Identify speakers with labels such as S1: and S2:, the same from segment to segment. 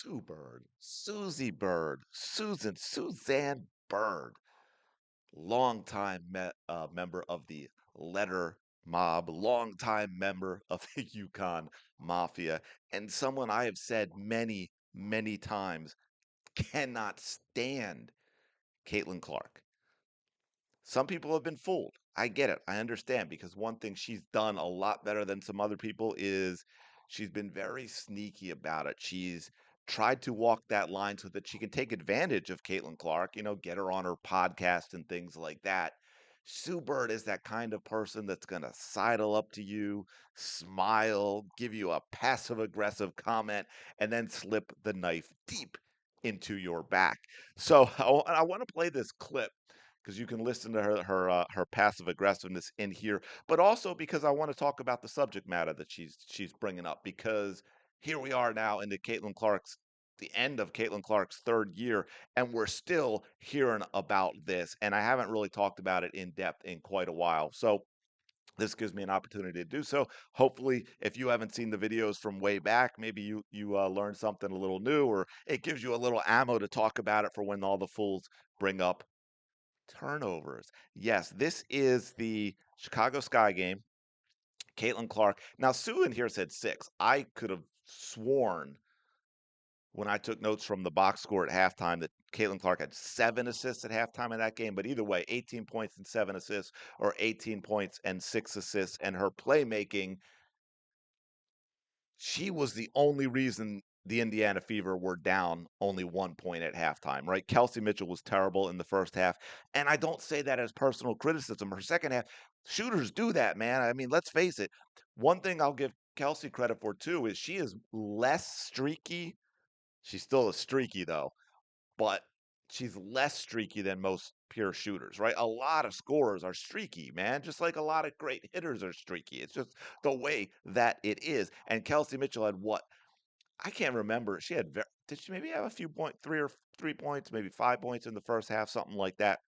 S1: Sue Bird, Susie Bird, Suzanne Bird, longtime member of the Letter Mob, longtime member of the Yukon Mafia, and someone I have said many, many times cannot stand Caitlin Clark. Some people have been fooled. I get it. I understand because one thing she's done a lot better than some other people is she's been very sneaky about it. She's tried to walk that line so that she can take advantage of Caitlin Clark, get her on her podcast and things like that. Sue Bird is that kind of person that's going to sidle up to you, smile, give you a passive aggressive comment, and then slip the knife deep into your back. So I want to play this clip because you can listen to her passive aggressiveness in here, but also because I want to talk about the subject matter that she's bringing up. Because here we are now in the end of Caitlin Clark's third year, and we're still hearing about this, and I haven't really talked about it in depth in quite a while. So this gives me an opportunity to do so. Hopefully, if you haven't seen the videos from way back, maybe you learned something a little new, or it gives you a little ammo to talk about it for when all the fools bring up turnovers. Yes, this is the Chicago Sky game. Caitlin Clark. Now, Sue in here said 6. I could have sworn when I took notes from the box score at halftime that Caitlin Clark had 7 assists at halftime in that game. But either way, 18 points and 7 assists, or 18 points and 6 assists. And her playmaking, she was the only reason the Indiana Fever were down only 1 point at halftime, right? Kelsey Mitchell was terrible in the first half. And I don't say that as personal criticism. Her second half, shooters do that, man. I mean, let's face it. One thing I'll give Kelsey credit for, too, is she is less streaky. She's still a streaky, though, but she's less streaky than most pure shooters, right? A lot of scorers are streaky, man, just like a lot of great hitters are streaky. It's just the way that it is. And Kelsey Mitchell had what? I can't remember. Did she maybe have a few 3 points, maybe 5 points in the first half, something like that.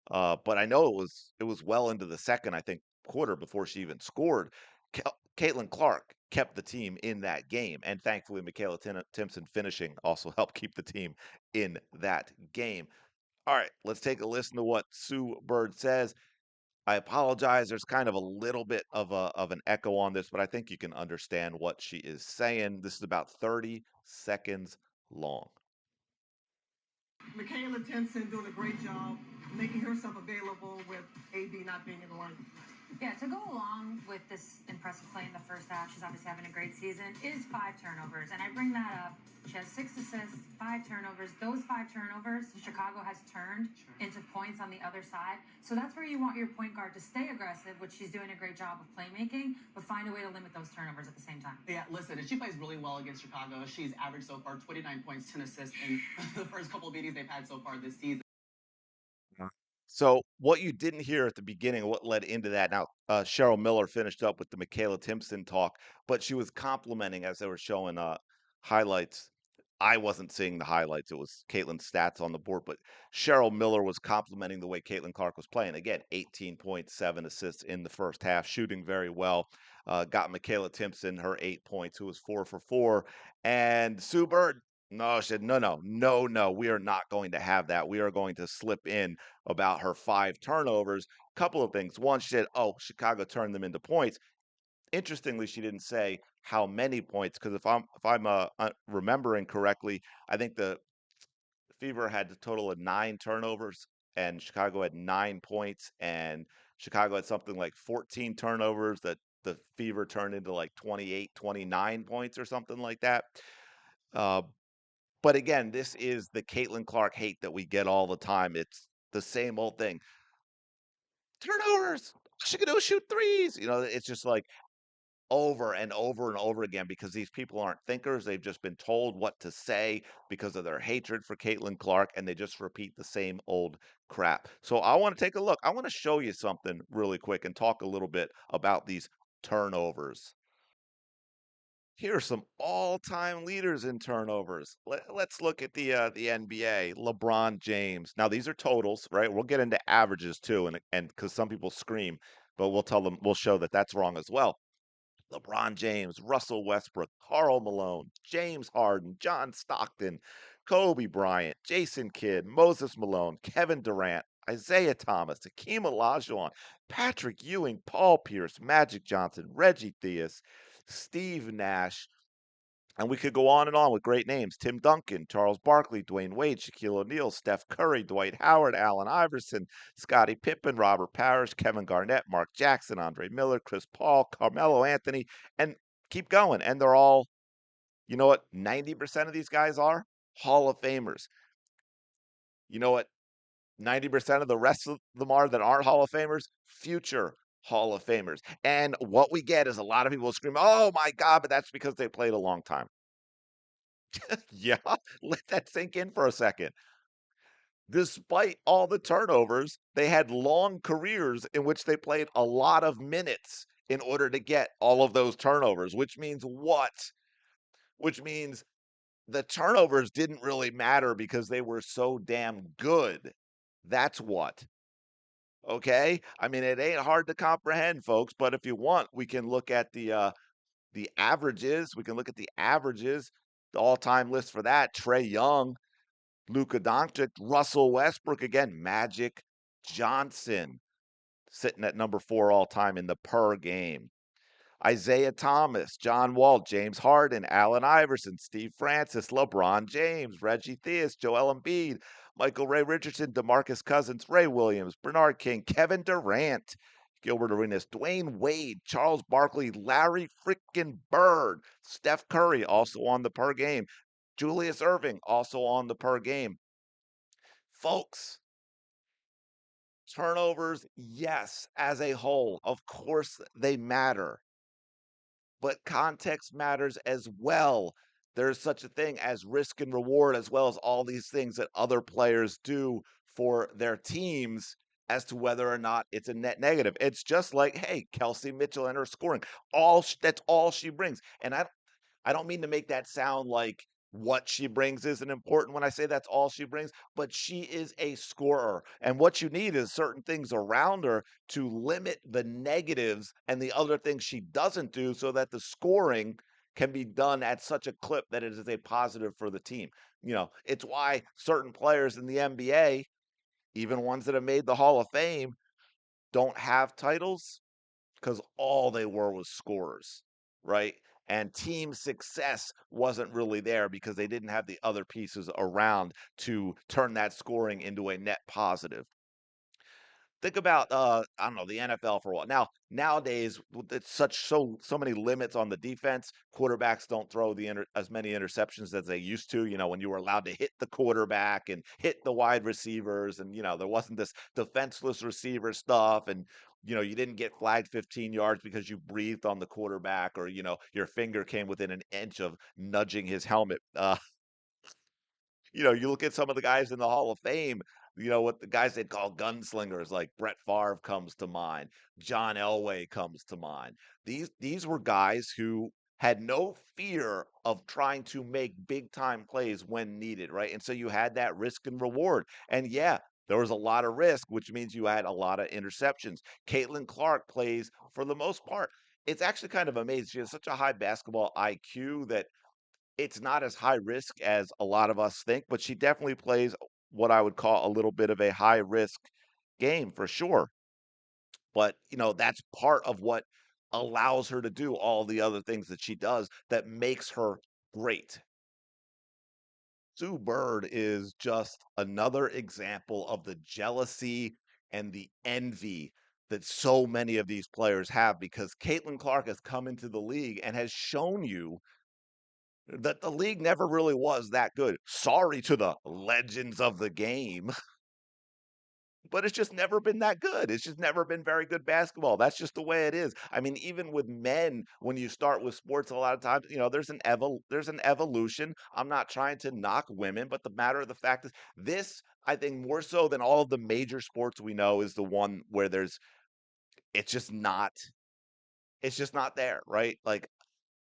S1: But I know it was well into the second, I think, quarter before she even scored. Caitlin Clark kept the team in that game, and thankfully, Michaela Timpson finishing also helped keep the team in that game. All right, let's take a listen to what Sue Bird says. I apologize. There's kind of a little bit of an echo on this, but I think you can understand what she is saying. This is about 30 seconds long.
S2: Michaela Timpson doing a great job making herself available with AB not being in the line.
S3: Yeah, to go along with this impressive play in the first half, she's obviously having a great season, is 5 turnovers. And I bring that up. She has 6 assists, 5 turnovers. Those 5 turnovers, Chicago has turned into points on the other side. So that's where you want your point guard to stay aggressive, which she's doing a great job of playmaking, but find a way to limit those turnovers at the same time.
S2: Yeah, listen, and she plays really well against Chicago. She's averaged so far 29 points, 10 assists in the first couple of meetings they've had so far this season.
S1: So what you didn't hear at the beginning, what led into that. Now, Cheryl Miller finished up with the Michaela Timpson talk, but she was complimenting as they were showing highlights. I wasn't seeing the highlights; it was Caitlin's stats on the board. But Cheryl Miller was complimenting the way Caitlin Clark was playing. Again, 18 points, 7 assists in the first half, shooting very well. Got Michaela Timpson her 8 points, who was 4 for 4, and Sue Bird. No, she said, no, no, no, no. We are not going to have that. We are going to slip in about her 5 turnovers. Couple of things. One, she said, "Oh, Chicago turned them into points." Interestingly, she didn't say how many points because if I'm remembering correctly, I think the Fever had a total of 9 turnovers and Chicago had 9 points, and Chicago had something like 14 turnovers that the Fever turned into like 28, 29 points or something like that. Uh, but again, this is the Caitlin Clark hate that we get all the time. It's the same old thing. Turnovers. She can do is shoot threes. It's just like over and over and over again because these people aren't thinkers. They've just been told what to say because of their hatred for Caitlin Clark, and they just repeat the same old crap. So I want to take a look. I want to show you something really quick and talk a little bit about these turnovers. Here are some all-time leaders in turnovers. Let's look at the NBA. LeBron James. Now these are totals, right? We'll get into averages too, and because some people scream, but we'll show that that's wrong as well. LeBron James, Russell Westbrook, Karl Malone, James Harden, John Stockton, Kobe Bryant, Jason Kidd, Moses Malone, Kevin Durant, Isaiah Thomas, Hakeem Olajuwon, Patrick Ewing, Paul Pierce, Magic Johnson, Reggie Theus, Steve Nash, and we could go on and on with great names: Tim Duncan, Charles Barkley, Dwayne Wade, Shaquille O'Neal, Steph Curry, Dwight Howard, Allen Iverson, Scottie Pippen, Robert Parrish, Kevin Garnett, Mark Jackson, Andre Miller, Chris Paul, Carmelo Anthony, and keep going. And they're all, you know what 90% of these guys are? Hall of Famers. You know what 90% of the rest of them are that aren't Hall of Famers? Future Hall of Famers. And what we get is a lot of people scream, "Oh my God," but that's because they played a long time. Yeah, let that sink in for a second. Despite all the turnovers, they had long careers in which they played a lot of minutes in order to get all of those turnovers, which means what? Which means the turnovers didn't really matter because they were so damn good. That's what. Okay? I mean, it ain't hard to comprehend, folks, but if you want, we can look at the averages. We can look at the averages, the all-time list for that. Trey Young, Luka Doncic, Russell Westbrook again, Magic Johnson sitting at number 4 all time in the per game. Isaiah Thomas, John Wall, James Harden, Allen Iverson, Steve Francis, LeBron James, Reggie Theus, Joel Embiid, Michael Ray Richardson, DeMarcus Cousins, Ray Williams, Bernard King, Kevin Durant, Gilbert Arenas, Dwayne Wade, Charles Barkley, Larry frickin' Bird, Steph Curry, also on the per game, Julius Irving, also on the per game. Folks, turnovers, yes, as a whole, of course they matter, but context matters as well. There's such a thing as risk and reward, as well as all these things that other players do for their teams as to whether or not it's a net negative. It's just like, hey, Kelsey Mitchell and her scoring. That's all she brings. And I don't mean to make that sound like what she brings isn't important when I say that's all she brings, but she is a scorer. And what you need is certain things around her to limit the negatives and the other things she doesn't do so that the scoring can be done at such a clip that it is a positive for the team. It's why certain players in the NBA, even ones that have made the Hall of Fame, don't have titles because all they were was scorers, right? And team success wasn't really there because they didn't have the other pieces around to turn that scoring into a net positive. Think about I don't know, the NFL for a while. Now nowadays with it's so many limits on the defense. Quarterbacks don't throw as many interceptions as they used to. When you were allowed to hit the quarterback and hit the wide receivers, and there wasn't this defenseless receiver stuff, and you didn't get flagged 15 yards because you breathed on the quarterback, or your finger came within an inch of nudging his helmet. You look at some of the guys in the Hall of Fame, what the guys they'd call gunslingers, like Brett Favre comes to mind, John Elway comes to mind. These were guys who had no fear of trying to make big time plays when needed, right? And so you had that risk and reward. And yeah, there was a lot of risk, which means you had a lot of interceptions. Caitlin Clark plays for the most part. It's actually kind of amazing. She has such a high basketball IQ that it's not as high risk as a lot of us think, but she definitely plays what I would call a little bit of a high risk game for sure. But, that's part of what allows her to do all the other things that she does that makes her great. Sue Bird is just another example of the jealousy and the envy that so many of these players have, because Caitlin Clark has come into the league and has shown you that the league never really was that good. Sorry to the legends of the game, but it's just never been that good. It's just never been very good basketball. That's just the way it is. I mean, even with men, when you start with sports, a lot of times, there's an evolution. I'm not trying to knock women, but the matter of the fact is, this, I think, more so than all of the major sports we know, is the one where it's just not, it's just not there, right? Like,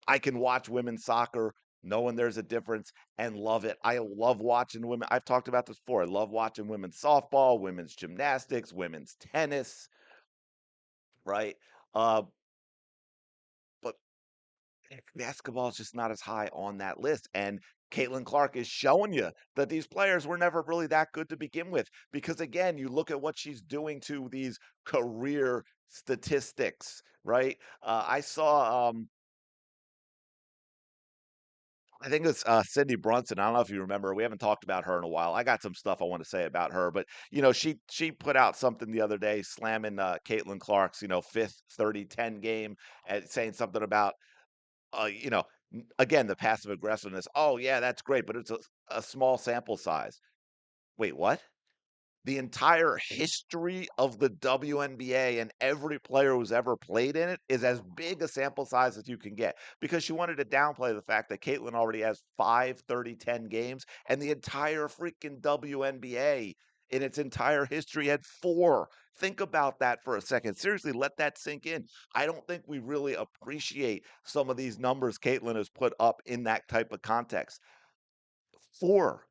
S1: I can watch women's soccer knowing there's a difference and love it. I love watching women. I've talked about this before. I love watching women's softball, women's gymnastics, women's tennis, right? Uh, but basketball is just not as high on that list. And Caitlin Clark is showing you that these players were never really that good to begin with. Because again, you look at what she's doing to these career statistics, right? I saw I think it's Cindy Brunson. I don't know if you remember. We haven't talked about her in a while. I got some stuff I want to say about her, but she put out something the other day slamming Caitlin Clark's fifth 30-10 game and saying something about again the passive aggressiveness. Oh yeah, that's great, but it's a small sample size. Wait, what? The entire history of the WNBA and every player who's ever played in it is as big a sample size as you can get because she wanted to downplay the fact that Caitlin already has 5 30-10 games and the entire freaking WNBA in its entire history had 4. Think about that for a second. Seriously, let that sink in. I don't think we really appreciate some of these numbers Caitlin has put up in that type of context. 4.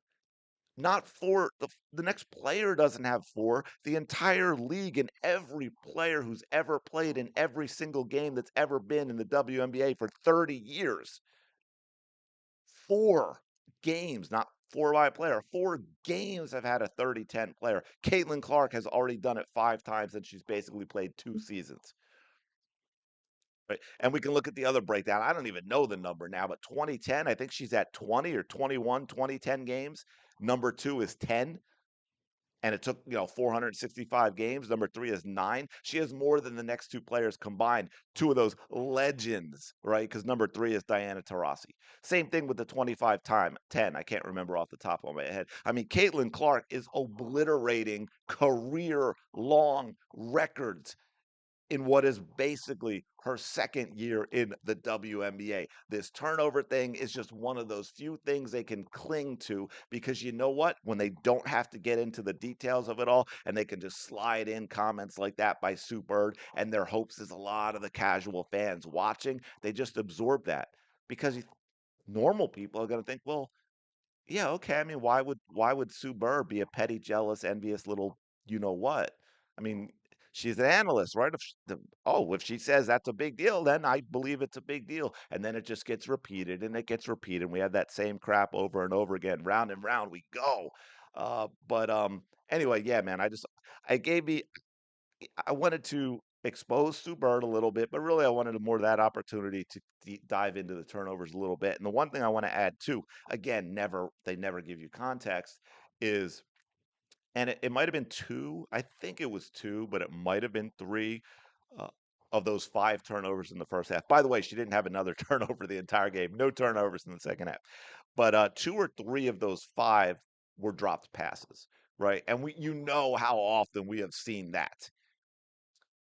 S1: Not 4. The next player doesn't have 4. The entire league and every player who's ever played in every single game that's ever been in the WNBA for 30 years. 4 games, not 4 by a player. 4 games have had a 30-10 player. Caitlin Clark has already done it 5 times and she's basically played 2 seasons. Right. And we can look at the other breakdown. I don't even know the number now, but 2010, I think she's at 20 or 21 2010 games. Number 2 is 10. And it took 465 games. Number 3 is 9. She has more than the next 2 players combined. 2 of those legends, right? Because number 3 is Diana Taurasi. Same thing with the 25 time 10. I can't remember off the top of my head. I mean, Caitlin Clark is obliterating career long records in what is basically her second year in the WNBA. This turnover thing is just one of those few things they can cling to because you know what? When they don't have to get into the details of it all and they can just slide in comments like that by Sue Bird, and their hopes is a lot of the casual fans watching, they just absorb that because normal people are going to think, well, yeah, okay. I mean, why would Sue Bird be a petty, jealous, envious little you know what? I mean, she's an analyst, right? If she says that's a big deal, then I believe it's a big deal. And then it just gets repeated and it gets repeated. And we have that same crap over and over again. Round and round we go. But anyway, yeah, man, I gave me I wanted to expose Sue Bird a little bit, but really I wanted more of that opportunity to dive into the turnovers a little bit. And the one thing I want to add too, again, they never give you context, is and it might have been 2, I think it was 2, but it might have been 3 uh, of those 5 turnovers in the first half. By the way, she didn't have another turnover the entire game. No turnovers in the second half. But 2 or 3 of those 5 were dropped passes, right? And how often we have seen that,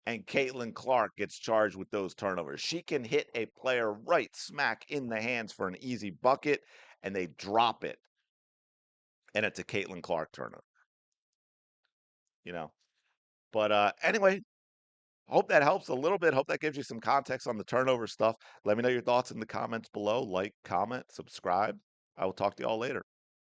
S1: and Caitlin Clark gets charged with those turnovers. She can hit a player right smack in the hands for an easy bucket, and they drop it, and it's a Caitlin Clark turnover, you know. But anyway, hope that helps a little bit. Hope that gives you some context on the turnover stuff. Let me know your thoughts in the comments below. Like, comment, subscribe. I will talk to you all later.